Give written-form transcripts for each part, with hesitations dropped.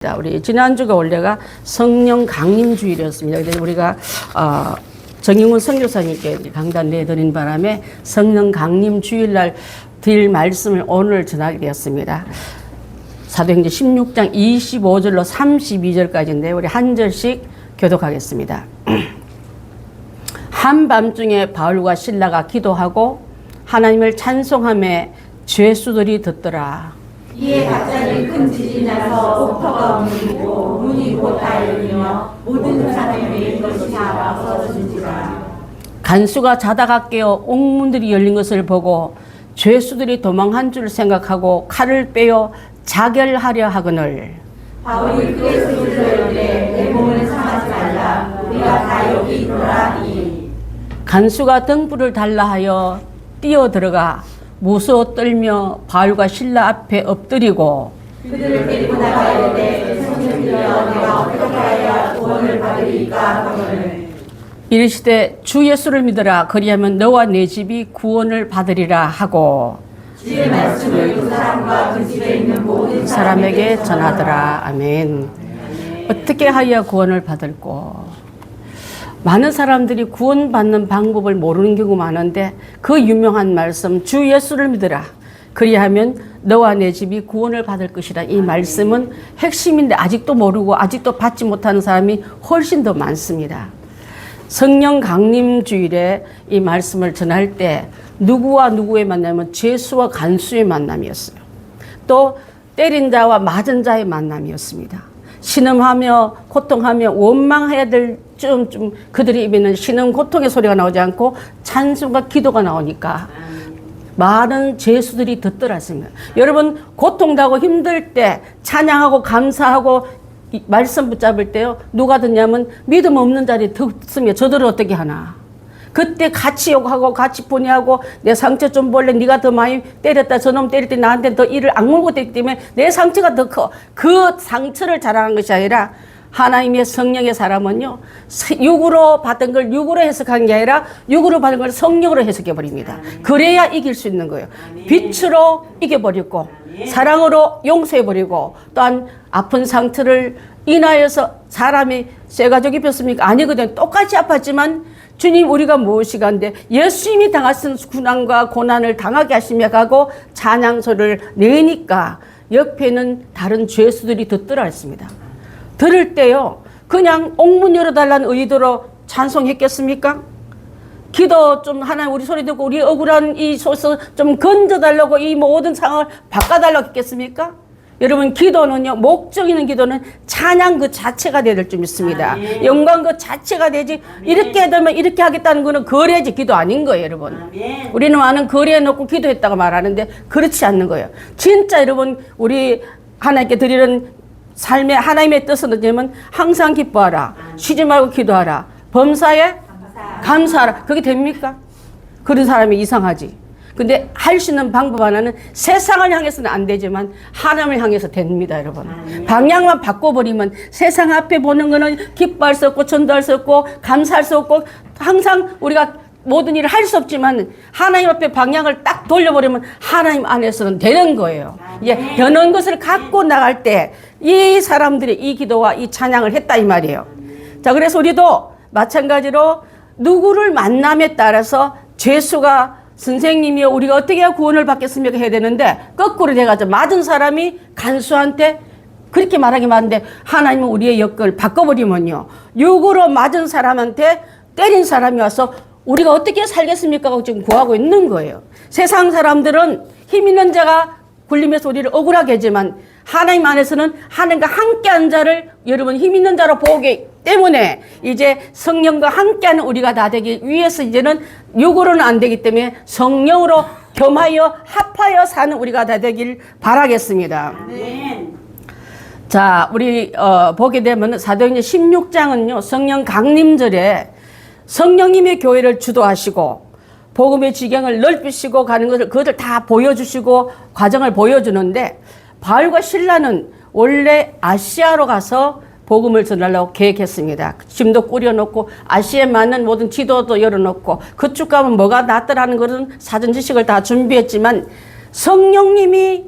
자, 우리 지난주가 원래가 성령 강림 주일이었습니다. 그래서 우리가 정영훈 선교사님께 강단 내드린 바람에 성령 강림 주일날 드릴 말씀을 오늘 전하게 되었습니다. 사도행전 16장 25절로 32절까지인데 우리 한 절씩 교독하겠습니다. 한밤중에 바울과 실라가 기도하고 하나님을 찬송하며 죄수들이 듣더라. 이에 갑자기 큰 지진이 나서 옥토가 움직이고 문이 곧 다 열리며 모든 사람이 이것이 다 없어진지라. 간수가 자다가 깨어 옥문들이 열린 것을 보고 죄수들이 도망한 줄 생각하고 칼을 빼어 자결하려 하거늘 바울이 크게 소리로 이르되 내 몸을 상하지 말라. 우리가 다 여기 있노라. 간수가 등불을 달라 하여 뛰어 들어가 무서워 떨며 바울과 실라 앞에 엎드리고 그들을 데리고 나가 이르되 성령들여 내가 어떻게 하여야 구원을 받으리까 하거늘 이르시되 주 예수를 믿으라. 그리하면 너와 내 집이 구원을 받으리라 하고 주의 말씀을 그 사람과 그 집에 있는 모든 사람에게 전하더라. 아멘. 어떻게 하여야 구원을 받을꼬? 많은 사람들이 구원받는 방법을 모르는 경우가 많은데 그 유명한 말씀 주 예수를 믿으라. 그리하면 너와 내 집이 구원을 받을 것이라. 이 말씀은 핵심인데 아직도 모르고 아직도 받지 못하는 사람이 훨씬 더 많습니다. 성령 강림 주일에 이 말씀을 전할 때 누구와 누구의 만남은 죄수와 간수의 만남이었어요. 또 때린 자와 맞은 자의 만남이었습니다. 신음하며 고통하며 원망해야 될 좀 그들의 입에는 신음 고통의 소리가 나오지 않고 찬송과 기도가 나오니까 많은 죄수들이 듣더라습니다. 여러분 고통당하고 힘들 때 찬양하고 감사하고 말씀 붙잡을 때요 누가 듣냐면 믿음 없는 자리 듣으면 저들은 어떻게 하나. 그때 같이 욕하고 같이 분해하고 내 상처 좀 볼래. 네가 더 많이 때렸다. 저놈 때릴 때 나한테 더 이를 악물고 때리기 때문에 내 상처가 더 커. 그 상처를 자랑한 것이 아니라 하나님의 성령의 사람은요 육으로 받은 걸 육으로 해석한 게 아니라 육으로 받은 걸 성령으로 해석해 버립니다. 그래야 이길 수 있는 거예요. 빛으로 이겨버리고 사랑으로 용서해 버리고 또한 아픈 상처를 인하여서 사람이 쇠가족 입혔습니까? 아니거든요. 똑같이 아팠지만 주님 우리가 무엇이간데 예수님이 당하신苦난과 고난을 당하게 하시며 가고 찬양소를 내니까 옆에는 다른 죄수들이 듣더라 했습니다. 들을 때요 그냥 옥문 열어달라는 의도로 찬송했겠습니까? 기도 좀 하나님 우리 소리 듣고 우리 억울한 이 소스 좀 건져달라고 이 모든 상황을 바꿔달라고 했겠습니까? 여러분 기도는요 목적 있는 기도는 찬양 그 자체가 돼야 될 줄 믿습니다. 영광 그 자체가 되지 이렇게 되면 이렇게 하겠다는 거는 거래지 기도 아닌 거예요 여러분. 우리는 많은 거래해놓고 기도했다고 말하는데 그렇지 않는 거예요. 진짜 여러분 우리 하나님께 드리는 삶의 하나님의 뜻은 뭐냐면 항상 기뻐하라. 쉬지 말고 기도하라. 범사에 감사하라. 그게 됩니까? 그런 사람이 이상하지. 근데 할 수 있는 방법 하나는 세상을 향해서는 안 되지만 하나님을 향해서 됩니다 여러분. 방향만 바꿔버리면 세상 앞에 보는 거는 기뻐할 수 없고 전도할 수 없고 감사할 수 없고 항상 우리가 모든 일을 할 수 없지만 하나님 앞에 방향을 딱 돌려버리면 하나님 안에서는 되는 거예요. 이제 되는 것을 갖고 나갈 때 이 사람들이 이 기도와 이 찬양을 했다 이 말이에요. 자 그래서 우리도 마찬가지로 누구를 만남에 따라서 죄수가 선생님이요 우리가 어떻게 해야 구원을 받겠습니까 해야 되는데 거꾸로 돼가지고 맞은 사람이 간수한테 그렇게 말하기 많은데 하나님은 우리의 역을 바꿔버리면요 육으로 맞은 사람한테 때린 사람이 와서 우리가 어떻게 살겠습니까 하고 지금 구하고 있는 거예요. 세상 사람들은 힘 있는 자가 굴림에서 우리를 억울하게 하지만 하나님 안에서는 하나님과 함께한 자를 여러분 힘 있는 자로 보기 때문에 이제 성령과 함께하는 우리가 다 되기 위해서 이제는 육으로는 안 되기 때문에 성령으로 겸하여 합하여 사는 우리가 다 되길 바라겠습니다. 아멘. 자 우리 보게 되면 사도행전 16장은요 성령 강림절에 성령님의 교회를 주도하시고 복음의 지경을 넓히시고 가는 것을 그것을 다 보여주시고 과정을 보여주는데 바울과 실라는 원래 아시아로 가서 복음을 전하려고 계획했습니다. 짐도 꾸려놓고 아시아에 맞는 모든 지도도 열어놓고 그쪽 가면 뭐가 낫더라는 것은 사전 지식을 다 준비했지만 성령님이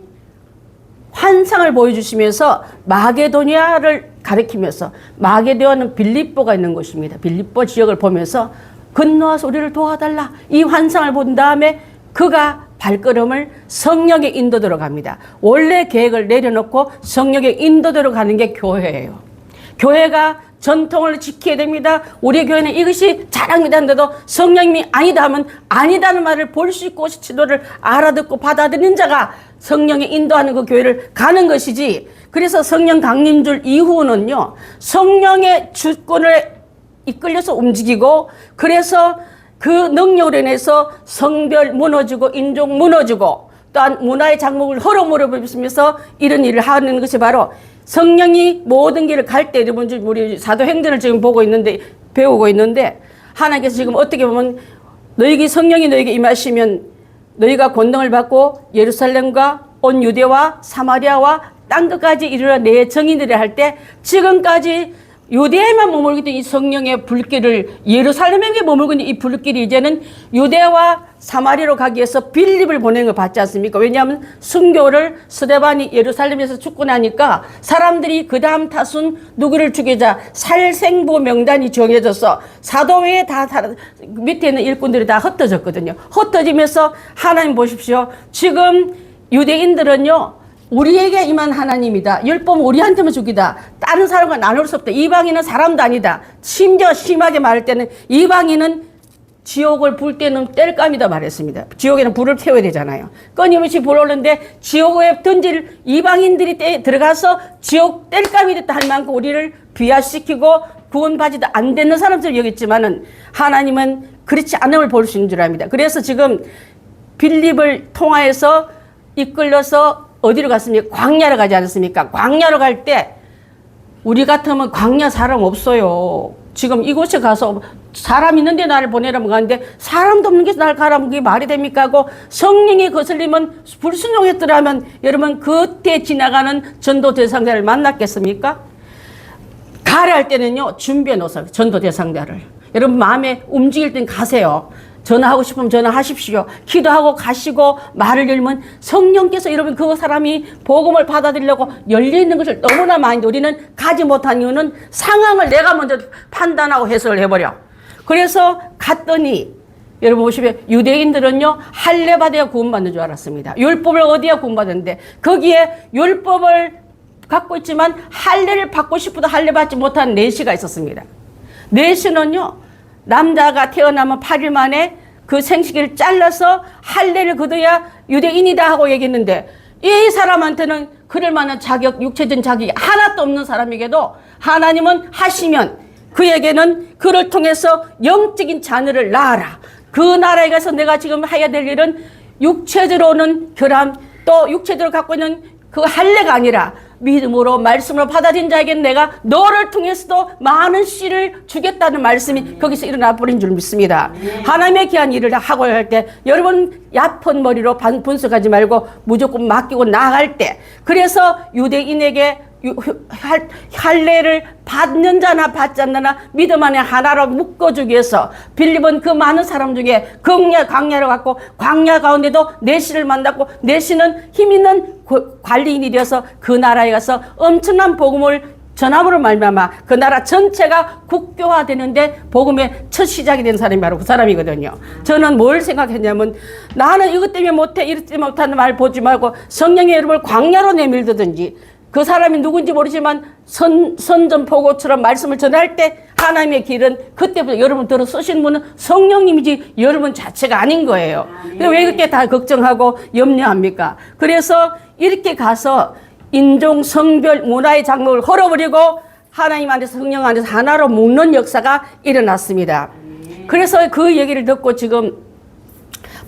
환상을 보여주시면서 마게도니아를 가리키면서, 마게도니아는 빌립보가 있는 곳입니다. 빌립보 지역을 보면서 건너와서 우리를 도와달라, 이 환상을 본 다음에 그가 발걸음을 성령의 인도대로 갑니다. 원래 계획을 내려놓고 성령의 인도대로 가는 게 교회예요. 교회가 전통을 지켜야 됩니다. 우리 교회는 이것이 자랑이다 하는데도 성령님이 아니다 하면 아니다는 말을 볼 수 있고 지도를 알아듣고 받아들이는 자가 성령이 인도하는 그 교회를 가는 것이지. 그래서 성령 강림줄 이후는요, 성령의 주권을 이끌려서 움직이고, 그래서 그 능력으로 인해서 성별 무너지고 인종 무너지고 또한 문화의 장목을 헐어물어버리면서 이런 일을 하는 것이 바로 성령이 모든 길을 갈 때, 여러분 우리 사도행전을 지금 보고 있는데, 배우고 있는데, 하나님께서 지금 어떻게 보면 너희에게 성령이 너희에게 임하시면 너희가 권능을 받고 예루살렘과 온 유대와 사마리아와 땅 끝까지 이르러 내 정인들이 할 때, 지금까지 유대에만 머물고 있던 이 성령의 불길을, 예루살렘에게 머물고 있는 이 불길이 이제는 유대와 사마리아로 가기 위해서 빌립을 보낸 걸 받지 않습니까? 왜냐하면 순교를 스데반이 예루살렘에서 죽고 나니까 사람들이 그 다음 타순 누구를 죽이자 살생부 명단이 정해져서 사도회에 다 밑에 있는 일꾼들이 다 흩어졌거든요. 흩어지면서 하나님 보십시오. 지금 유대인들은요, 우리에게 임한 하나님이다. 율법은 우리한테만 주기다. 다른 사람과 나눌 수 없다. 이방인은 사람도 아니다. 심지어 심하게 말할 때는 이방인은 지옥을 불 때는 뗄감이다 말했습니다. 지옥에는 불을 태워야 되잖아요. 끊임없이 불오는데 지옥에 던질 이방인들이 들어가서 지옥 뗄감이 됐다 할 만큼 우리를 비하시키고 구원받지도 안 되는 사람들을 여겼지만은 하나님은 그렇지 않음을 볼 수 있는 줄 압니다. 그래서 지금 빌립을 통하여서 이끌려서 어디로 갔습니까? 광야로 가지 않았습니까? 광야로 갈 때 우리 같으면 광야 사람 없어요. 지금 이곳에 가서 사람 있는데 나를 보내라면 가는데 사람도 없는 게 날 가라면 그게 말이 됩니까? 하고 성령이 거슬리면 불순종했더라면 여러분 그때 지나가는 전도 대상자를 만났겠습니까? 가려 할 때는요, 준비해 놓으세요. 전도 대상자를. 여러분 마음에 움직일 땐 가세요. 전화하고 싶으면 전화하십시오. 기도하고 가시고 말을 열면 성령께서 여러분 그 사람이 복음을 받아들이려고 열려있는 것을 너무나 많이, 우리는 가지 못한 이유는 상황을 내가 먼저 판단하고 해석을 해버려. 그래서 갔더니 여러분 보시면 유대인들은요, 할례 받아야 구원받는 줄 알았습니다. 율법을 어디야 구원받았는데, 거기에 율법을 갖고 있지만 할례를 받고 싶어도 할례 받지 못한 내시가 있었습니다. 내시는요, 남자가 태어나면 8일 만에 그 생식기를 잘라서 할례를 거둬야 유대인이다 하고 얘기했는데, 이 사람한테는 그럴 만한 자격, 육체적인 자격이 하나도 없는 사람에게도 하나님은 하시면 그에게는 그를 통해서 영적인 자녀를 낳아라. 그 나라에 가서 내가 지금 해야 될 일은 육체적으로는 결함, 또 육체적으로 갖고 있는 그 할례가 아니라 믿음으로 말씀으로 받아들인 자에게는 내가 너를 통해서도 많은 씨를 주겠다는 말씀이 거기서 일어나 버린 줄 믿습니다. 하나님의 귀한 일을 하고 할 때 여러분 얕은 머리로 분석하지 말고 무조건 맡기고 나아갈 때, 그래서 유대인에게 할례를 받는 자나 받지 않나 믿음 안에 하나로 묶어주기 위해서 빌립은 그 많은 사람 중에 광야를 갔고, 광야 가운데도 내시를 만났고, 내시는 힘 있는 관리인이 되어서 그 나라에 가서 엄청난 복음을 전함으로 말미암아 그 나라 전체가 국교화되는데 복음의 첫 시작이 된 사람이 바로 그 사람이거든요. 저는 뭘 생각했냐면, 나는 이것 때문에 못해, 이것 때문에 못하는 말 보지 말고 성령의 여러분을 광야로 내밀든지, 그 사람이 누군지 모르지만 선전포고처럼 말씀을 전할 때 하나님의 길은 그때부터 여러분 들어 쓰신 분은 성령님이지 여러분 자체가 아닌 거예요. 왜 그렇게 다 걱정하고 염려합니까? 그래서 이렇게 가서 인종, 성별, 문화의 장벽을 헐어버리고 하나님 안에서, 성령 안에서 하나로 묶는 역사가 일어났습니다. 그래서 그 얘기를 듣고 지금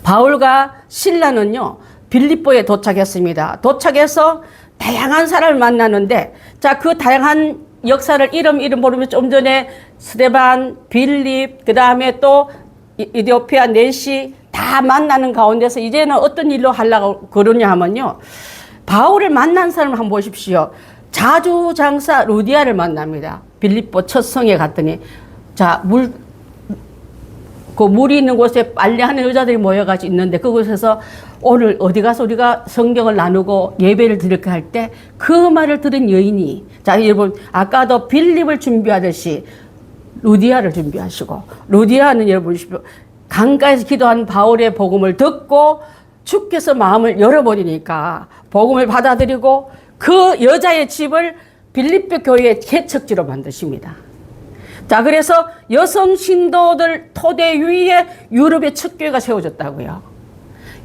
바울과 실라는요, 빌립보에 도착했습니다. 도착해서 다양한 사람을 만나는데, 자, 그 다양한 역사를 이름 모르면 좀 전에 스데반, 빌립, 그 다음에 또 이디오피아 내시 다 만나는 가운데서 이제는 어떤 일로 하려고 그러냐 하면요, 바울을 만난 사람을 한번 보십시오. 자주장사 루디아를 만납니다. 빌립보 첫 성에 갔더니, 자, 그 물이 있는 곳에 빨래하는 여자들이 모여가지고 있는데 그곳에서 오늘 어디 가서 우리가 성경을 나누고 예배를 드릴까 할 때 그 말을 들은 여인이, 자 여러분 아까도 빌립을 준비하듯이 루디아를 준비하시고, 루디아는 여러분 강가에서 기도한 바울의 복음을 듣고 주께서 마음을 열어버리니까 복음을 받아들이고 그 여자의 집을 빌립보 교회의 개척지로 만드십니다. 자, 그래서 여성 신도들 토대 위에 유럽의 첫 교회가 세워졌다고요.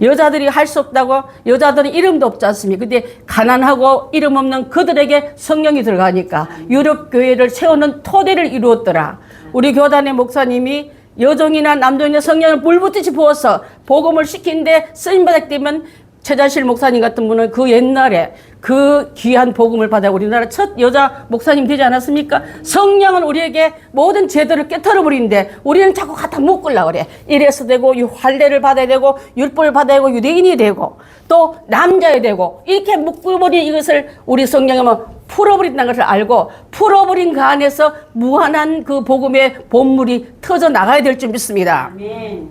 여자들이 할 수 없다고, 여자들은 이름도 없지 않습니까? 근데 가난하고 이름 없는 그들에게 성령이 들어가니까 유럽 교회를 세우는 토대를 이루었더라. 우리 교단의 목사님이 여종이나 남종이나 성령을 불붙이지 부어서 복음을 시키는데 쓰임받았기 때문에 최자실 목사님 같은 분은 그 옛날에 그 귀한 복음을 받아 우리나라 첫 여자 목사님 되지 않았습니까? 성령은 우리에게 모든 제도를 깨트려 버리는데 우리는 자꾸 갖다 묶으려고 그래. 이래서 되고 할례를 받아야 되고 율법을 받아야 되고 유대인이 되고 또 남자야 되고 이렇게 묶어버린 이것을 우리 성령은 풀어버린다는 것을 알고 풀어버린 그 안에서 무한한 그 복음의 본물이 터져 나가야 될 줄 믿습니다. 아멘.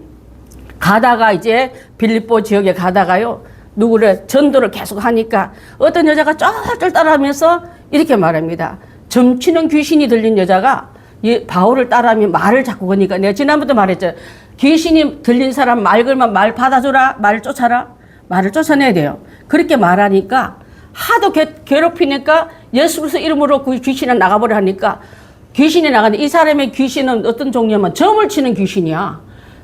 가다가 이제 빌립보 지역에 가다가요, 누구를 전도를 계속 하니까 어떤 여자가 쫄쫄 따라하면서 이렇게 말합니다. 점치는 귀신이 들린 여자가 바울을 따라하면 말을 자꾸 거니까, 내가 지난번도 말했죠. 귀신이 들린 사람 말 걸면 말 받아줘라, 말 쫓아라, 말을 쫓아내야 돼요. 그렇게 말하니까 하도 괴롭히니까 예수 그리스도 이름으로 그 귀신이 나가버려 하니까 귀신이 나가는데, 이 사람의 귀신은 어떤 종류냐면 점을 치는 귀신이야.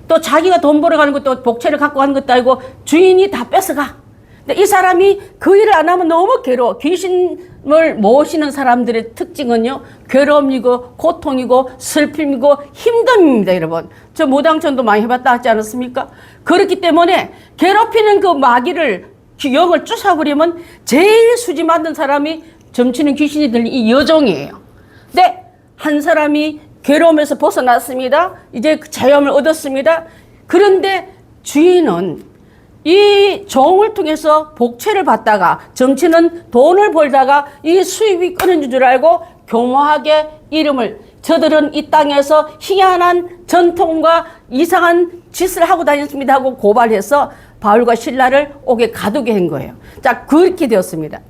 또 자기가 돈 벌어가는 것도 복채를 갖고 가는 것도 아니고 주인이 다 뺏어가. 근데 이 사람이 그 일을 안 하면 너무 괴로워. 귀신을 모시는 사람들의 특징은요, 괴로움이고 고통이고 슬픔이고 힘듦입니다, 여러분. 저 무당천도 많이 해봤다 하지 않았습니까? 그렇기 때문에 괴롭히는 그 마귀를, 영을 쫓아버리면 제일 수지 만든 사람이 점치는 귀신이 들린 이 여종이에요. 근데 한 사람이 괴로움에서 벗어났습니다. 이제 자유함을 얻었습니다. 그런데 주인은 이 종을 통해서 복채를 받다가 점치는 돈을 벌다가 이 수입이 끊어진 줄 알고 교묘하게 이름을, 저들은 이 땅에서 희한한 전통과 이상한 짓을 하고 다녔습니다 하고 고발해서 바울과 신라를 옥에 가두게 한 거예요. 자, 그렇게 되었습니다.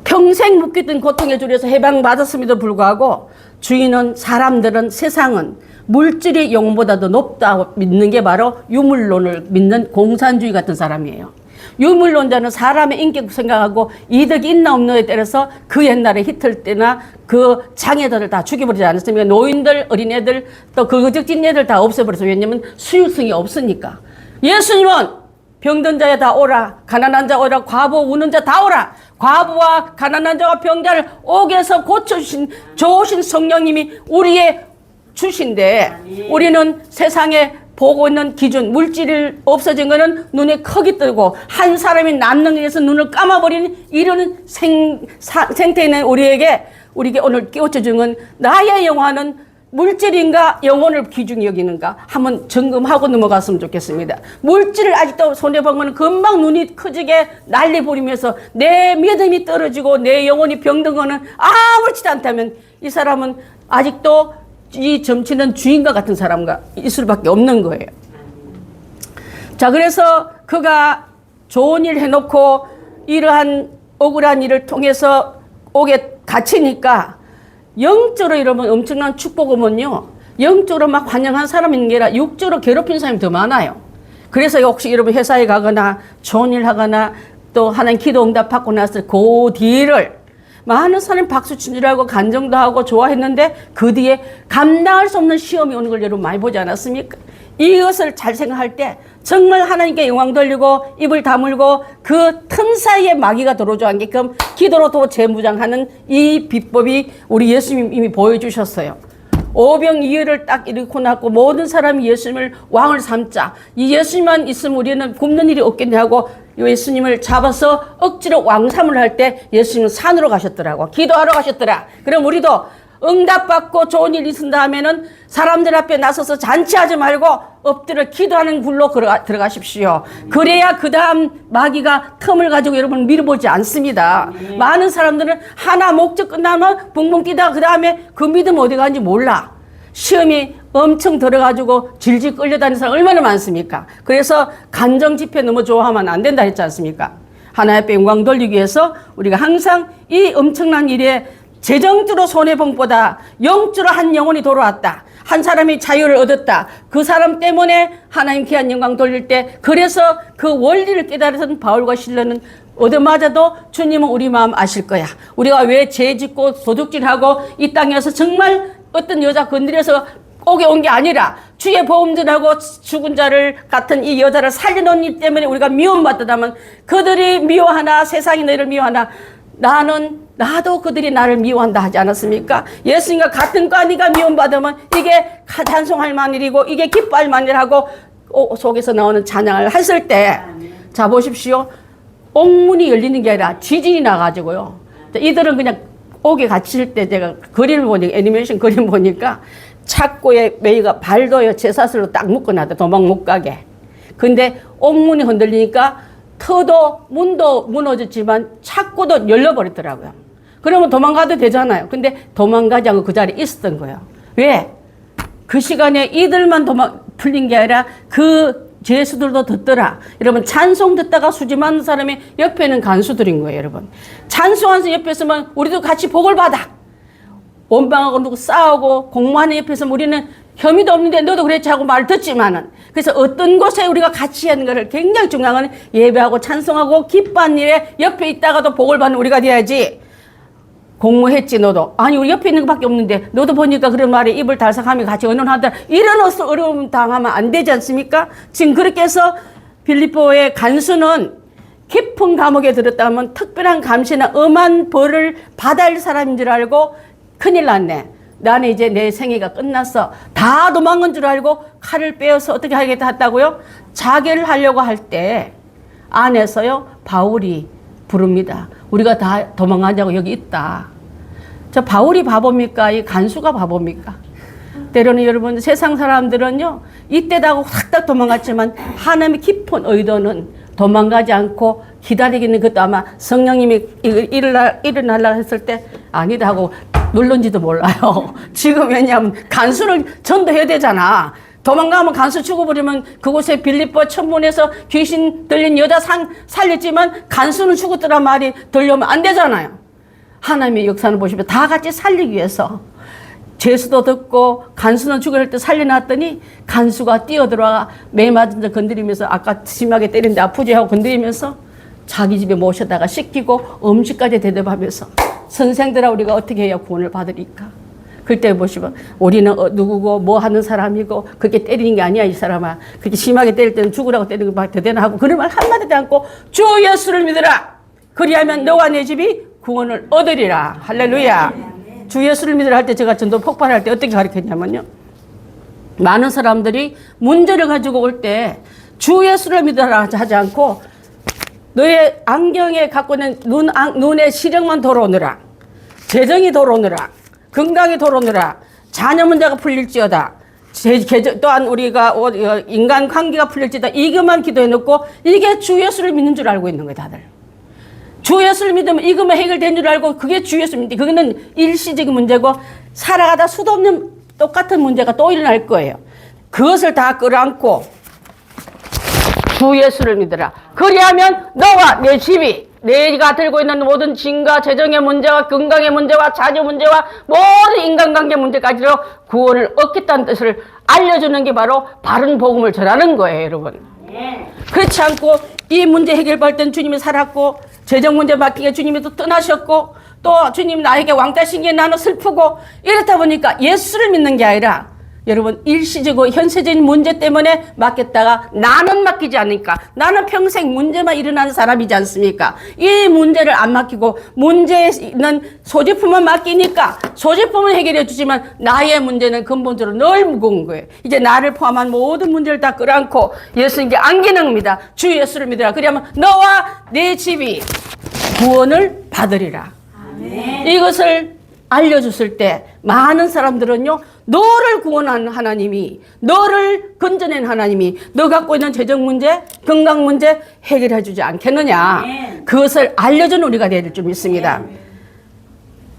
평생 묶였던 고통에 줄여서 해방받았음에도 불구하고 주인은, 사람들은, 세상은 물질의 영혼보다도 높다고 믿는 게 바로 유물론을 믿는 공산주의 같은 사람이에요. 유물론자는 사람의 인격 생각하고 이득이 있나 없나에 따라서 그 옛날에 히틀 때나 그 장애들을 다 죽여버리지 않았습니까? 노인들, 어린애들, 또 그 어적진 애들 다 없애버려서, 왜냐면 수익성이 없으니까. 예수님은 병든 자에 다 오라, 가난한 자 오라, 과부 우는 자 다 오라. 과부와 가난한 자와 병자를 옥에서 고쳐주신 좋으신 성령님이 우리의 주신데, 우리는 세상에 보고 있는 기준, 물질이 없어진 거는 눈에 크게 뜨고 한 사람이 남는 일에서 눈을 감아버리는 이런 생태에 있는 우리에게 오늘 깨우쳐준 건, 나의 영화는 물질인가 영혼을 기준히 여기는가 한번 점검하고 넘어갔으면 좋겠습니다. 물질을 아직도 손해보면 금방 눈이 커지게 난리 부리면서 내 믿음이 떨어지고 내 영혼이 병든 거는 아무렇지도 않다면 이 사람은 아직도 이 점치는 주인과 같은 사람과 있을 수밖에 없는 거예요. 자, 그래서 그가 좋은 일 해놓고 이러한 억울한 일을 통해서 옥에 갇히니까 영적으로 이러면 엄청난 축복이면요, 영적으로 막 환영한 사람이 있는 게 아니라 육적으로 괴롭힌 사람이 더 많아요. 그래서 혹시 여러분 회사에 가거나 좋은 일 하거나 또 하나님 기도 응답 받고 나서 그 뒤를 많은 사람이 박수 친 줄 알고 간정도 하고 좋아했는데 그 뒤에 감당할 수 없는 시험이 오는 걸 여러분 많이 보지 않았습니까? 이것을 잘 생각할 때 정말 하나님께 영광 돌리고 입을 다물고 그 틈 사이에 마귀가 들어오지 않게끔 기도로 도 재무장하는 이 비법이 우리 예수님이 이미 보여주셨어요. 오병이어를 딱 일으켜 놨고 모든 사람이 예수님을 왕을 삼자, 이 예수님만 있으면 우리는 굶는 일이 없겠냐 하고 예수님을 잡아서 억지로 왕삼을 할 때 예수님은 산으로 가셨더라고. 기도하러 가셨더라. 그럼 우리도 응답받고 좋은 일 있은다 하면은 사람들 앞에 나서서 잔치하지 말고 엎드려 기도하는 굴로 들어가십시오. 그래야 그 다음 마귀가 틈을 가지고 여러분을 밀어보지 않습니다. 많은 사람들은 하나 목적 끝나면 붕붕 뛰다가 그 다음에 그 믿음 어디 가는지 몰라. 시험이 엄청 들어가지고 질질 끌려다니는 사람 얼마나 많습니까? 그래서 간정 집회 너무 좋아하면 안 된다 했지 않습니까? 하나님 앞에 영광 돌리기 위해서 우리가 항상 이 엄청난 일에 재정주로 손해본보다 영주로 한 영혼이 돌아왔다. 한 사람이 자유를 얻었다. 그 사람 때문에 하나님 귀한 영광 돌릴 때, 그래서 그 원리를 깨달은 바울과 실로는 얻어맞아도 주님은 우리 마음 아실 거야. 우리가 왜 죄 짓고 도둑질하고 이 땅에서 정말 어떤 여자 건드려서 오게 온 게 아니라 주의 보험전하고 죽은 자를 같은 이 여자를 살려놓은 일 때문에 우리가 미움받다면, 그들이 미워하나 세상이 너희를 미워하나 나도 그들이 나를 미워한다 하지 않았습니까? 예수님과 같은 과니가 미움받으면 이게 찬송할 만일이고 이게 기뻐할 만일하고 속에서 나오는 찬양을 했을 때, 자 보십시오. 옥문이 열리는 게 아니라 지진이 나가지고요. 이들은 그냥 옥에 갇힐 때 제가 그림을 보니까, 애니메이션 그림 보니까 착고에 메이가 발도요 제사슬로 딱 묶어놨다. 도망 못 가게. 근데 옥문이 흔들리니까 터도 문도 무너졌지만 착고도 열려버리더라고요. 그러면 도망가도 되잖아요. 근데 도망가지 않고 그 자리에 있었던 거예요. 왜? 그 시간에 이들만 풀린 게 아니라 그 제수들도 듣더라. 여러분, 찬송 듣다가 수지 많은 사람이 옆에는 간수들인 거예요, 여러분. 찬송하는 사람 옆에 있으면 우리도 같이 복을 받아. 원방하고 누구 싸우고 공무하는 옆에 있으면 우리는 혐의도 없는데 너도 그랬지 하고 말 듣지만은, 그래서 어떤 곳에 우리가 같이 하는 것을 굉장히 중요한 건 예배하고 찬송하고 기뻐하는 일에 옆에 있다가도 복을 받는 우리가 돼야지. 공무했지 너도. 아니 우리 옆에 있는 것밖에 없는데 너도 보니까 그런 말에 입을 달싹하며 같이 의논하더라. 이런 어려움 당하면 안 되지 않습니까? 지금 그렇게 해서 빌립보의 간수는 깊은 감옥에 들었다면 특별한 감시나 엄한 벌을 받아야 할 사람인 줄 알고 큰일 났네. 나는 이제 내 생애가 끝났어. 다 도망간 줄 알고 칼을 빼어서 어떻게 하겠다 했다고요? 자결을 하려고 할 때 안에서요 바울이 부릅니다. 우리가 다 도망가자고 여기 있다. 저 바울이 바보입니까? 이 간수가 바보입니까? 때로는 여러분 세상 사람들은요 이때다고 확 도망갔지만 하나님의 깊은 의도는 도망가지 않고 기다리기는, 것도 아마 성령님이 일어나려고 했을 때 아니다 하고 눌른지도 몰라요. 지금 왜냐하면 간수를 전도해야 되잖아. 도망가면 간수 죽어버리면 그곳에 빌립보 천문에서 귀신 들린 여자 살렸지만 간수는 죽었더란 말이 들려오면 안 되잖아요. 하나님의 역사를 보시면 다 같이 살리기 위해서 죄수도 듣고 간수는 죽을 때 살려놨더니 간수가 뛰어들어와 매 맞은 데 건드리면서 아까 심하게 때린데 아프지 하고 건드리면서 자기 집에 모셔다가 씻기고 음식까지 대접하면서, 선생들아 우리가 어떻게 해야 구원을 받으리까? 그때 보시면 우리는 누구고 뭐 하는 사람이고 그렇게 때리는 게 아니야 이 사람아. 그렇게 심하게 때릴 때는 죽으라고 때리는 거 더 되나 하고 그런 말 한마디도 않고 주 예수를 믿으라. 그리하면 너와 내 집이 구원을 얻으리라. 할렐루야. 주 예수를 믿으라 할 때 제가 전도 폭발할 때 어떻게 가르쳤냐면요. 많은 사람들이 문제를 가지고 올 때 주 예수를 믿으라 하지 않고 너의 안경에 갖고 있는 눈의 시력만 돌아오느라, 재정이 돌아오느라, 건강이 돌아오느라, 자녀 문제가 풀릴지어다, 또한 우리가 인간 관계가 풀릴지어다, 이것만 기도해놓고 이게 주 예수를 믿는 줄 알고 있는 거예요 다들. 주 예수를 믿으면 이것만 해결된 줄 알고 그게 주 예수 믿는, 그거는 일시적인 문제고 살아가다 수도 없는 똑같은 문제가 또 일어날 거예요. 그것을 다 끌어안고 주 예수를 믿으라. 그리하면 너와 내 집이, 내가 들고 있는 모든 짐과 재정의 문제와 건강의 문제와 자녀 문제와 모든 인간관계 문제까지로 구원을 얻겠다는 뜻을 알려주는 게 바로 바른 복음을 전하는 거예요, 여러분. 그렇지 않고 이 문제 해결할 땐 주님이 살았고 재정 문제 맡기게 주님이 또 떠나셨고 또 주님 나에게 왕따 신기에 나는 슬프고 이렇다 보니까 예수를 믿는 게 아니라 여러분 일시적이고 현세적인 문제 때문에 맡겼다가 나는 맡기지 않으니까, 나는 평생 문제만 일어나는 사람이지 않습니까? 이 문제를 안 맡기고 문제에 있는 소지품만 맡기니까 소지품은 해결해 주지만 나의 문제는 근본적으로 늘 무거운 거예요. 이제 나를 포함한 모든 문제를 다 끌어안고 예수님께 안기는 겁니다. 주 예수를 믿으라. 그러면 너와 내 집이 구원을 받으리라. 아멘. 이것을 알려줬을 때 많은 사람들은요 너를 구원한 하나님이, 너를 건져낸 하나님이 너 갖고 있는 재정 문제, 건강 문제 해결해 주지 않겠느냐. 그것을 알려준 우리가 될 줄 믿습니다.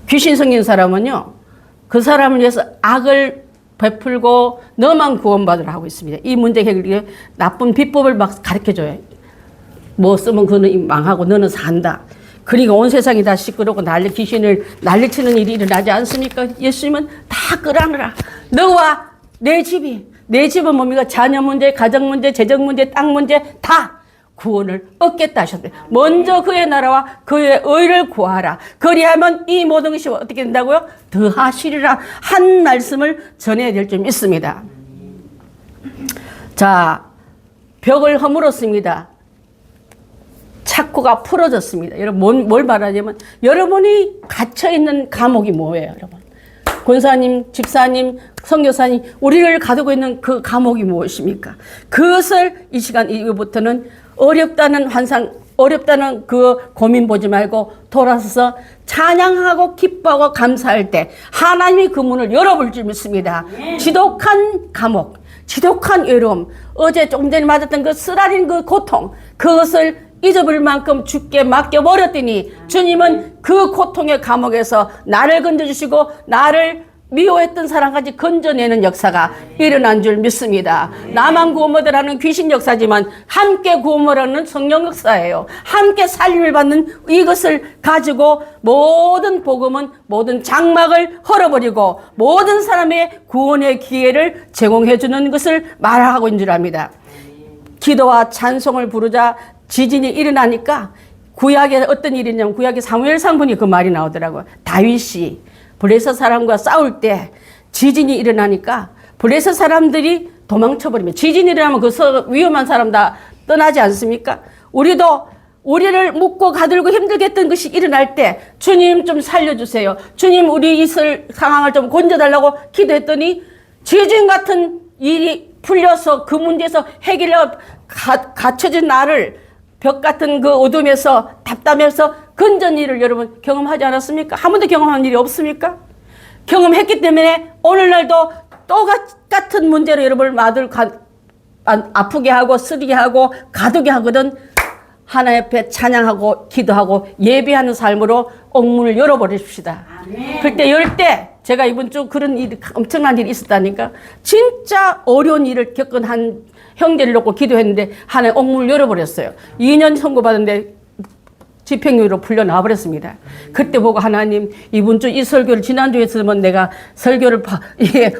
귀신 생긴 사람은요 그 사람을 위해서 악을 베풀고 너만 구원받으라 하고 있습니다. 이 문제 해결에 나쁜 비법을 막 가르쳐줘요. 뭐 쓰면 그는 망하고 너는 산다. 그러니까 온 세상이 다 시끄럽고 귀신을 난리치는 일이 일어나지 않습니까? 예수님은 다 끌어안으라. 너와 내 집은 뭡니까? 자녀 문제, 가정 문제, 재정 문제, 땅 문제 다 구원을 얻겠다 하셨어요. 먼저 그의 나라와 그의 의를 구하라. 그리하면 이 모든 것이 어떻게 된다고요? 더하시리라 한 말씀을 전해야 될 점 있습니다. 자, 벽을 허물었습니다. 착고가 풀어졌습니다. 여러분 뭘 말하냐면 여러분이 갇혀있는 감옥이 뭐예요, 여러분? 권사님, 집사님, 선교사님, 우리를 가두고 있는 그 감옥이 무엇입니까? 그것을 이 시간 이후부터는 어렵다는 환상, 어렵다는 그 고민 보지 말고 돌아서서 찬양하고 기뻐하고 감사할 때 하나님이 그 문을 열어볼 줄 믿습니다. 지독한 감옥, 지독한 외로움, 어제 조금 전에 맞았던 그 쓰라린 그 고통, 그것을 잊어버릴 만큼 주께 맡겨버렸더니 주님은 그 고통의 감옥에서 나를 건져주시고 나를 미워했던 사람까지 건져내는 역사가 일어난 줄 믿습니다. 나만 구원받으라는 귀신 역사지만 함께 구원받으라는 성령 역사예요. 함께 살림을 받는 이것을 가지고 모든 복음은 모든 장막을 헐어버리고 모든 사람의 구원의 기회를 제공해 주는 것을 말하고 있는 줄 압니다. 기도와 찬송을 부르자 지진이 일어나니까 구약에 어떤 일이 있냐면 구약에 사무엘 상분이 그 말이 나오더라고요. 다윗이 블레셋 사람과 싸울 때 지진이 일어나니까 블레셋 사람들이 도망쳐버리면 지진이 일어나면 그 위험한 사람 다 떠나지 않습니까? 우리도 우리를 묶고 가들고 힘들게 했던 것이 일어날 때 주님 좀 살려주세요. 주님 우리 있을 상황을 좀 건져달라고 기도했더니 지진 같은 일이 풀려서 그 문제에서 해결해 갇혀진 나를 벽 같은 그 어둠에서 답답해서 건전 일을 여러분 경험하지 않았습니까? 한 번도 경험한 일이 없습니까? 경험했기 때문에 오늘날도 똑같은 문제로 여러분을 아프게 하고 쓰리게 하고 가두게 하거든. 하나님 앞에 찬양하고 기도하고 예배하는 삶으로 옥문을 열어버립시다. 그때 열 때 제가 이번 주 그런 일이 엄청난 일이 있었다니까. 진짜 어려운 일을 겪은 한 형제를 놓고 기도했는데 하나님 옥문을 열어버렸어요. 2년 선고받은데 집행유예로 풀려 나와버렸습니다. 그때 보고 하나님 이번 주 이 설교를 지난주에 했으면 내가 설교를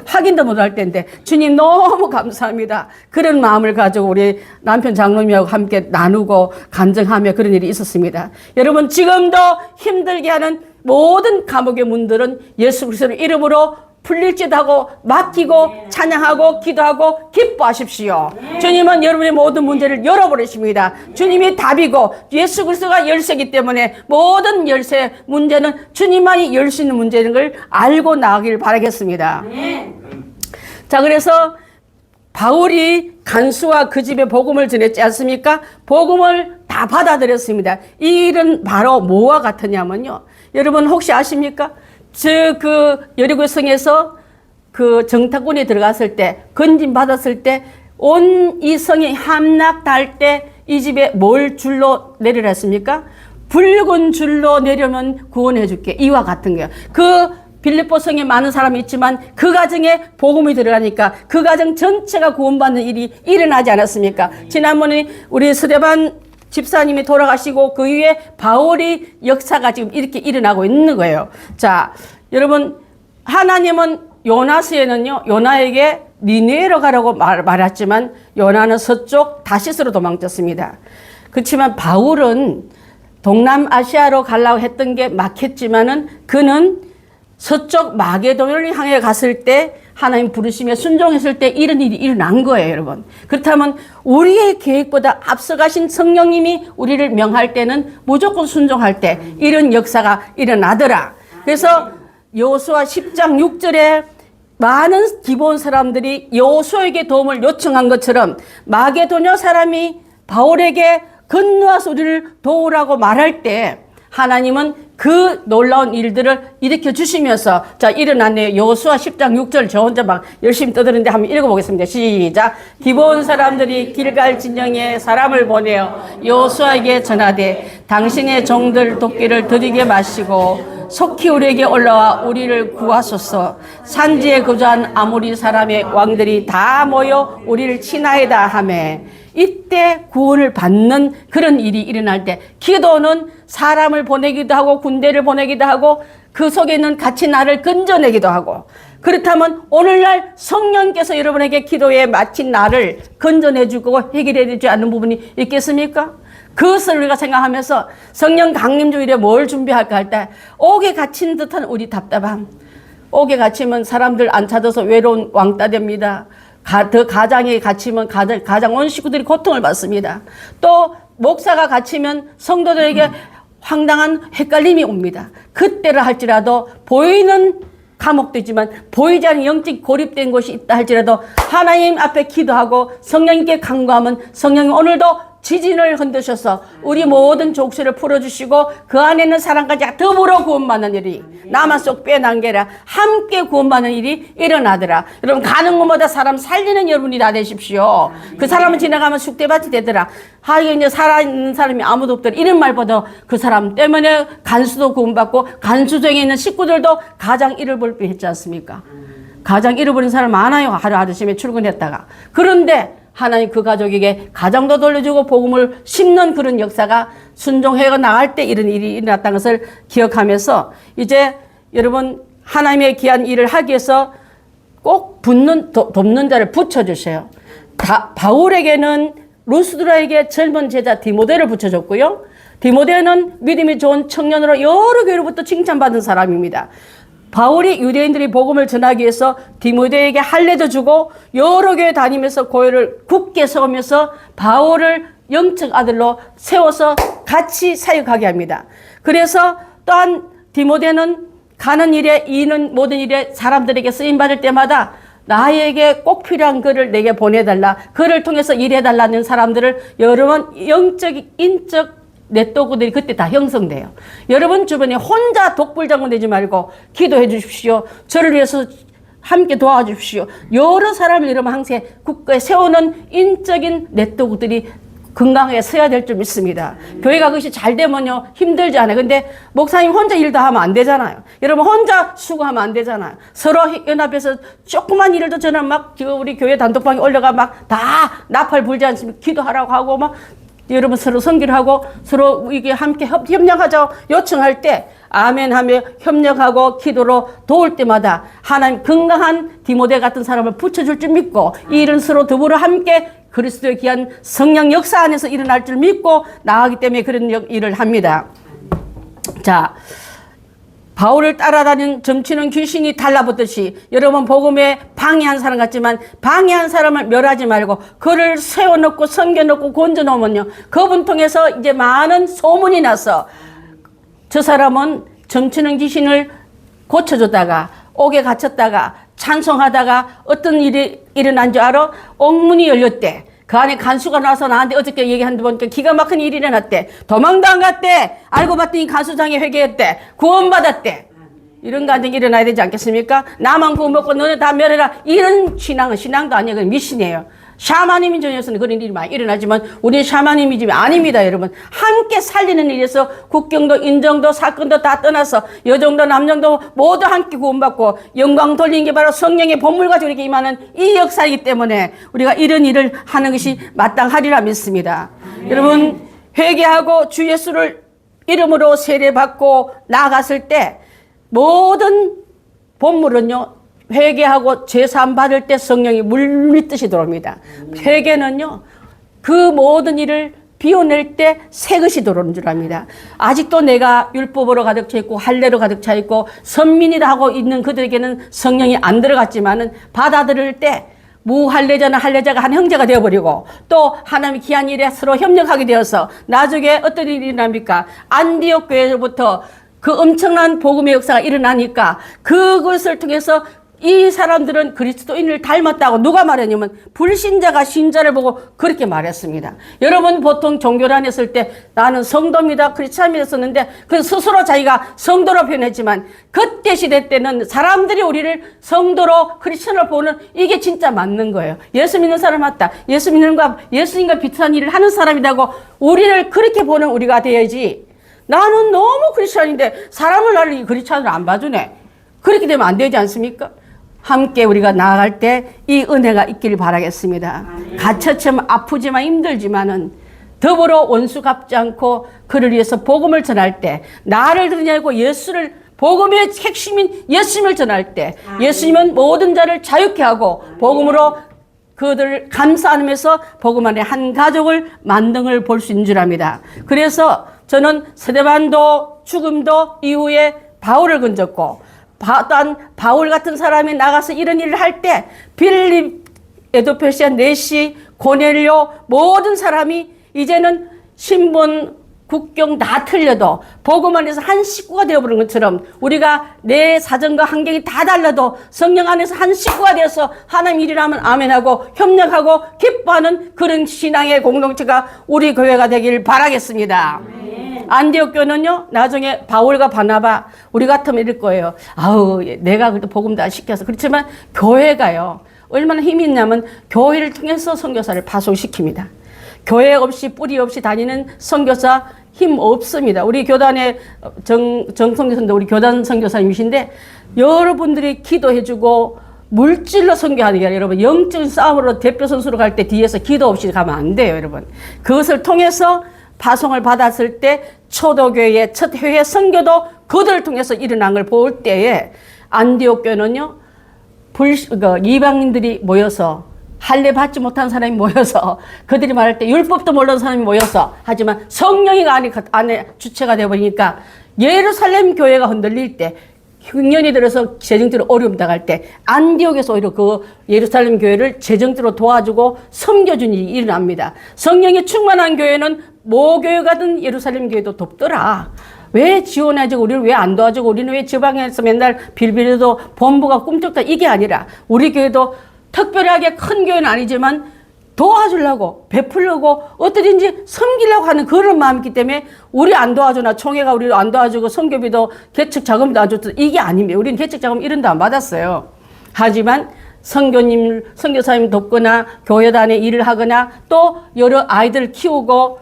확인도 못할 텐데 주님 너무 감사합니다. 그런 마음을 가지고 우리 남편 장로님하고 함께 나누고 간증하며 그런 일이 있었습니다. 여러분 지금도 힘들게 하는 모든 감옥의 문들은 예수 그리스도의 이름으로 풀릴지도 하고 맡기고 찬양하고 기도하고 기뻐하십시오. 주님은 여러분의 모든 문제를 열어버리십니다. 주님이 답이고 예수 그리스도가 열쇠이기 때문에 모든 열쇠 문제는 주님만이 열 수 있는 문제인 걸 알고 나가길 바라겠습니다. 자, 그래서 바울이 간수와 그 집에 복음을 전했지 않습니까? 복음을 다 받아들였습니다. 이 일은 바로 뭐와 같으냐면요. 여러분 혹시 아십니까? 그 여리고성에서 그 정탐꾼이 들어갔을 때 건진 받았을 때 온 이 성이 함락될 때 이 집에 뭘 줄로 내리라 했습니까? 붉은 줄로 내려면 구원해 줄게. 이와 같은 거예요. 그 빌립보 성에 많은 사람이 있지만 그 가정에 복음이 들어가니까 그 가정 전체가 구원받는 일이 일어나지 않았습니까? 지난번에 우리 스데반 집사님이 돌아가시고 그 위에 바울이 역사가 지금 이렇게 일어나고 있는 거예요. 자, 여러분 하나님은 요나스에는요, 요나에게 니느웨로 가라고 말했지만 요나는 서쪽 다시스로 도망쳤습니다. 그렇지만 바울은 동남아시아로 가려고 했던 게 막혔지만은 그는 서쪽 마게도냐를 향해 갔을 때 하나님 부르시며 순종했을 때 이런 일이 일어난 거예요, 여러분. 그렇다면 우리의 계획보다 앞서가신 성령님이 우리를 명할 때는 무조건 순종할 때 이런 역사가 일어나더라. 그래서 여호수아 10장 6절에 많은 기브온 사람들이 여호수아에게 도움을 요청한 것처럼 마게도냐 사람이 바울에게 건너와서 우리를 도우라고 말할 때 하나님은 그 놀라운 일들을 일으켜 주시면서 자 일어났네요. 여호수아 10장 6절 저 혼자 막 열심히 떠드는데 한번 읽어보겠습니다. 시작. 기브온 사람들이 길갈 진영에 사람을 보내어 여호수아에게 전하되 당신의 종들 도끼를 드리게 마시고 속히 우리에게 올라와 우리를 구하소서. 산지에 거주한 아모리 사람의 왕들이 다 모여 우리를 친하이다 하매, 이때 구원을 받는 그런 일이 일어날 때 기도는 사람을 보내기도 하고 군대를 보내기도 하고 그 속에 있는 같이 나를 건져내기도 하고, 그렇다면 오늘날 성령께서 여러분에게 기도에 마친 나를 건져내주고 해결해주지 않는 부분이 있겠습니까? 그것을 우리가 생각하면서 성령 강림주일에 뭘 준비할까 할 때, 옥에 갇힌 듯한 우리 답답함. 옥에 갇히면 사람들 안 찾아서 외로운 왕따 됩니다. 더 가장에 갇히면 가장 온 식구들이 고통을 받습니다. 또 목사가 갇히면 성도들에게 황당한 헷갈림이 옵니다. 그때를 할지라도 보이는 감옥도 있지만 보이지 않는 영적 고립된 곳이 있다 할지라도 하나님 앞에 기도하고 성령님께 간구하면 성령님 오늘도 지진을 흔드셔서 우리 모든 족쇄를 풀어주시고 그 안에 있는 사람까지 더불어 구원받는 일이, 나만 쏙 빼난게라 함께 구원받는 일이 일어나더라. 여러분, 가는 곳마다 사람 살리는 여러분이 다 되십시오. 그 사람은 지나가면 쑥대밭이 되더라. 이제 살아있는 사람이 아무도 없더라. 이런 말보다 그 사람 때문에 간수도 구원받고 간수정에 있는 식구들도 가장 잃어버릴 뻔했지 않습니까? 가장 잃어버린 사람 많아요. 하루 아침에 출근했다가. 그런데 하나님 그 가족에게 가정도 돌려주고 복음을 심는 그런 역사가 순종해 나갈 때 이런 일이 일어났다는 것을 기억하면서, 이제 여러분 하나님의 귀한 일을 하기 위해서 꼭 돕는 자를 붙여주세요. 바울에게는 루스드라에게 젊은 제자 디모데를 붙여줬고요. 디모데는 믿음이 좋은 청년으로 여러 교회로부터 칭찬받은 사람입니다. 바울이 유대인들이 복음을 전하기 위해서 디모데에게 할례도 주고 여러 교회 다니면서 교회를 굳게 세우면서 바울을 영적 아들로 세워서 같이 사역하게 합니다. 그래서 또한 디모데는 가는 일에, 이는 모든 일에 사람들에게 쓰임받을 때마다 나에게 꼭 필요한 글을 내게 보내달라, 그를 통해서 일해달라는 사람들을 여러 번 영적, 인적 네트워크들이 그때 다 형성돼요. 여러분 주변에 혼자 독불장군 되지 말고 기도해 주십시오. 저를 위해서 함께 도와주십시오. 여러 사람을 여러분 항상 국가에 세우는 인적인 네트워크들이 건강하게 서야 될 줄 믿습니다. 교회가 그것이 잘 되면요 힘들지 않아요. 근데 목사님 혼자 일 다 하면 안 되잖아요. 여러분 혼자 수고하면 안 되잖아요. 서로 연합해서 조그만 일도 저는 막 우리 교회 단톡방에 올려가 막 다 나팔 불지 않습니까? 기도하라고 하고 막 여러분 서로 선기를 하고 서로 이게 함께 협력하자 요청할 때 아멘 하며 협력하고 기도로 도울 때마다 하나님 건강한 디모데 같은 사람을 붙여줄 줄 믿고, 이 일은 서로 더불어 함께 그리스도의 귀한 성령 역사 안에서 일어날 줄 믿고 나가기 때문에 그런 일을 합니다. 자, 바울을 따라다니는 점치는 귀신이 달라붙듯이 여러분 복음에 방해한 사람 같지만 방해한 사람을 멸하지 말고 그를 세워놓고 섬겨놓고 건져놓으면요 그분 통해서 이제 많은 소문이 나서 저 사람은 점치는 귀신을 고쳐줬다가 옥에 갇혔다가 찬송하다가 어떤 일이 일어난 줄 알아? 옥문이 열렸대. 그 안에 간수가 나와서 나한테 어저께 얘기한 보니까 기가 막힌 일이 일어났대. 도망도 안 갔대. 알고 봤더니 간수장에 회개했대. 구원받았대. 이런 가정이 일어나야 되지 않겠습니까? 나만 구원 먹고 너네 다 멸해라. 이런 신앙은 신앙도 아니에요. 그건 미신이에요. 샤머니즘에서는 그런 일이 많이 일어나지만 우리는 샤머니즘이 아닙니다, 여러분. 함께 살리는 일에서 국경도 인정도 사건도 다 떠나서 여정도 남정도 모두 함께 구원받고 영광 돌리는 게 바로 성령의 본물 가지고 이렇게 임하는 이 역사이기 때문에 우리가 이런 일을 하는 것이 마땅하리라 믿습니다. 여러분 회개하고 주 예수를 이름으로 세례받고 나아갔을 때 모든 본물은요 회개하고 죄사함 받을 때 성령이 물밀듯이 들어옵니다. 회개는요 그 모든 일을 비워낼 때 새 것이 들어오는 줄 압니다. 아직도 내가 율법으로 가득 차 있고 할례로 가득 차 있고 선민이라 하고 있는 그들에게는 성령이 안 들어갔지만은 받아들일 때 무할례자는 할례자가 한 형제가 되어버리고 또 하나님의 귀한 일에 서로 협력하게 되어서 나중에 어떤 일이 일어납니까? 안디옥 교회로부터 그 엄청난 복음의 역사가 일어나니까 그것을 통해서 이 사람들은 그리스도인을 닮았다고 누가 말했냐면 불신자가 신자를 보고 그렇게 말했습니다. 여러분 보통 종교를 안 했을 때 나는 성도입니다, 크리스찬입니다 했었는데 그 스스로 자기가 성도로 표현했지만 그때 시대 때는 사람들이 우리를 성도로 크리스찬으로 보는 이게 진짜 맞는 거예요. 예수 믿는 사람 맞다. 예수님과 비슷한 일을 하는 사람이라고 우리를 그렇게 보는 우리가 되어야지. 나는 너무 크리스찬인데 사람을 나를 크리스찬으로 안 봐주네. 그렇게 되면 안 되지 않습니까? 함께 우리가 나아갈 때 이 은혜가 있기를 바라겠습니다. 갇혔지만 아프지만 힘들지만은 더불어 원수 갚지 않고 그를 위해서 복음을 전할 때, 나를 드러내고 예수를, 복음의 핵심인 예수님을 전할 때 예수님은 모든 자를 자유케 하고 복음으로 그들을 감싸 안으면서 복음 안에 한 가족을 만든 걸 볼 수 있는 줄 압니다. 그래서 저는 스데반도 죽음도 이후에 바울을 건졌고, 또한 바울 같은 사람이 나가서 이런 일을 할 때 빌립, 에도페시아, 네시, 고넬료 모든 사람이 이제는 신분, 국경 다 틀려도 복음 안에서 한 식구가 되어버린 것처럼 우리가 내 사정과 환경이 다 달라도 성령 안에서 한 식구가 되어서 하나님 일이라면 아멘하고 협력하고 기뻐하는 그런 신앙의 공동체가 우리 교회가 되길 바라겠습니다. 안디옥 교회는요, 나중에 바울과 바나바, 우리 같으면 이럴 거예요. 아우, 내가 그래도 복음 다 시켜서. 그렇지만 교회가요, 얼마나 힘이 있냐면 교회를 통해서 선교사를 파송시킵니다. 교회 없이 뿌리 없이 다니는 선교사 힘 없습니다. 우리 교단의 정선교사인데 우리 교단 선교사님이신데 여러분들이 기도해주고 물질로 선교하는 게 아니라 여러분 영적인 싸움으로 대표 선수로 갈 때 뒤에서 기도 없이 가면 안 돼요, 여러분. 그것을 통해서 파송을 받았을 때 초도교회의 첫 회의 선교도 그들을 통해서 일어난 걸 볼 때에 안디옥 교회는요, 이방인들이 모여서 할례 받지 못한 사람이 모여서 그들이 말할 때 율법도 모르는 사람이 모여서 하지만 성령이 안에 주체가 되어버리니까 예루살렘 교회가 흔들릴 때 흉년이 들어서 재정적으로 어려움 당할 때 안디옥에서 오히려 그 예루살렘 교회를 재정적으로 도와주고 섬겨준 일이 일어납니다. 성령이 충만한 교회는 모교회가든 예루살렘 교회도 돕더라. 왜 지원해주고 우리를 왜 안 도와주고 우리는 왜 지방에서 맨날 빌빌해도 본부가 꿈쩍다 이게 아니라 우리 교회도 특별하게 큰 교회는 아니지만 도와주려고 베풀려고 어떻게든지 섬기려고 하는 그런 마음이 있기 때문에 우리 안 도와주나 총회가 우리를 안 도와주고 선교비도 개척 자금도 안 줬다 이게 아닙니다. 우리는 개척 자금 이런 데 안 받았어요. 하지만 선교사님 돕거나 교회단에 일을 하거나 또 여러 아이들 키우고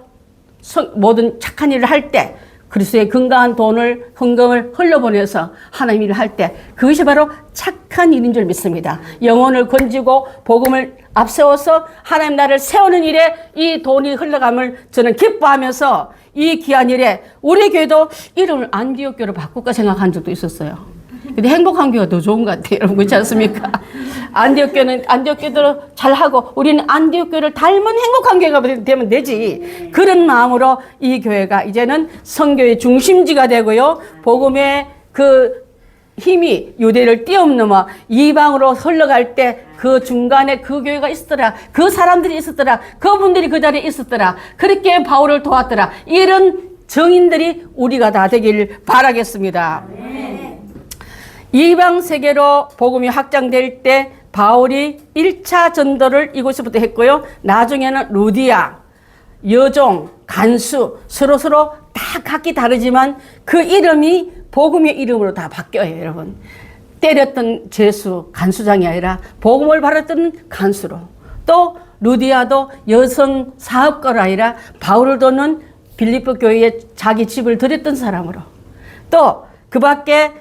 모든 착한 일을 할 때 그리스도의 건강한 돈을 헌금을 흘려보내서 하나님 일을 할 때 그것이 바로 착한 일인 줄 믿습니다. 영혼을 건지고 복음을 앞세워서 하나님 나라를 세우는 일에 이 돈이 흘러감을 저는 기뻐하면서 이 귀한 일에 우리 교회도 이름을 안디옥 교회로 바꿀까 생각한 적도 있었어요. 근데 행복한 교회가 더 좋은 것 같아요. 여러분 그렇지 않습니까? 안디옥 교회는 안디옥 교회대로 잘하고 우리는 안디옥 교회를 닮은 행복한 교회가 되면 되지. 그런 마음으로 이 교회가 이제는 선교의 중심지가 되고요. 복음의 그 힘이 유대를 뛰어넘어 이방으로 흘러갈 때 그 중간에 그 교회가 있었더라. 그 사람들이 있었더라. 그분들이 그 자리에 있었더라. 그렇게 바울을 도왔더라. 이런 정인들이 우리가 다 되길 바라겠습니다. 이방 세계로 복음이 확장될 때 바울이 1차 전도를 이곳에부터 했고요. 나중에는 루디아, 여종, 간수 서로 다 각기 다르지만 그 이름이 복음의 이름으로 다 바뀌어요, 여러분. 때렸던 제수, 간수장이 아니라 복음을 바랐던 간수로. 또 루디아도 여성 사업가가 아니라 바울을 돕는 빌립보 교회에 자기 집을 드렸던 사람으로. 또 그 밖에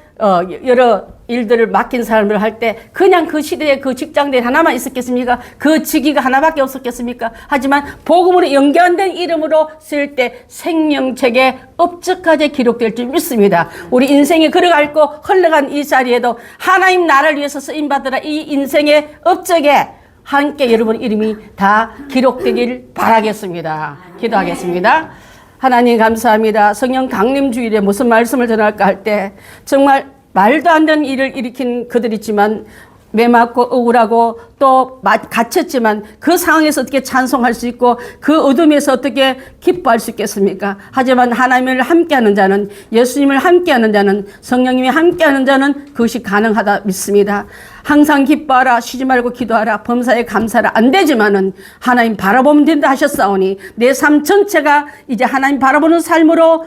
여러 일들을 맡긴 사람들 할 때 그냥 그 시대에 그 직장대 하나만 있었겠습니까? 그 직위가 하나밖에 없었겠습니까? 하지만 복음으로 연결된 이름으로 쓸 때 생명책에 업적까지 기록될 줄 믿습니다. 우리 인생이 걸어갈고 흘러간 이 자리에도 하나님 나라를 위해서 쓰임받으라 이 인생의 업적에 함께 여러분 이름이 다 기록되길 바라겠습니다. 기도하겠습니다. 하나님 감사합니다. 성령 강림 주일에 무슨 말씀을 전할까 할 때 정말 말도 안 되는 일을 일으킨 그들이 있지만 매맞고 억울하고 또 갇혔지만 그 상황에서 어떻게 찬송할 수 있고 그 어둠에서 어떻게 기뻐할 수 있겠습니까? 하지만 하나님을 함께하는 자는 예수님을 함께하는 자는 성령님이 함께하는 자는 그것이 가능하다 믿습니다. 항상 기뻐하라 쉬지 말고 기도하라 범사에 감사하라 안 되지만은 하나님 바라보면 된다 하셨사오니 내 삶 전체가 이제 하나님 바라보는 삶으로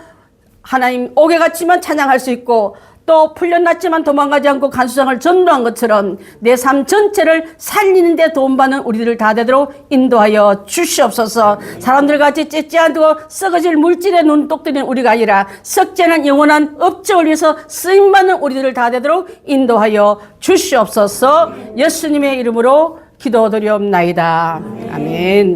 하나님 옥에 갇히면 찬양할 수 있고 또 풀려났지만 도망가지 않고 간수장을 전도한 것처럼 내 삶 전체를 살리는 데 도움받는 우리들을 다 되도록 인도하여 주시옵소서. 사람들 같이 찢지 않고 썩어질 물질에 눈독 들인 우리가 아니라 썩지 않은 영원한 업적을 위해서 쓰임받는 우리들을 다 되도록 인도하여 주시옵소서. 예수님의 이름으로 기도드리옵나이다. 아멘.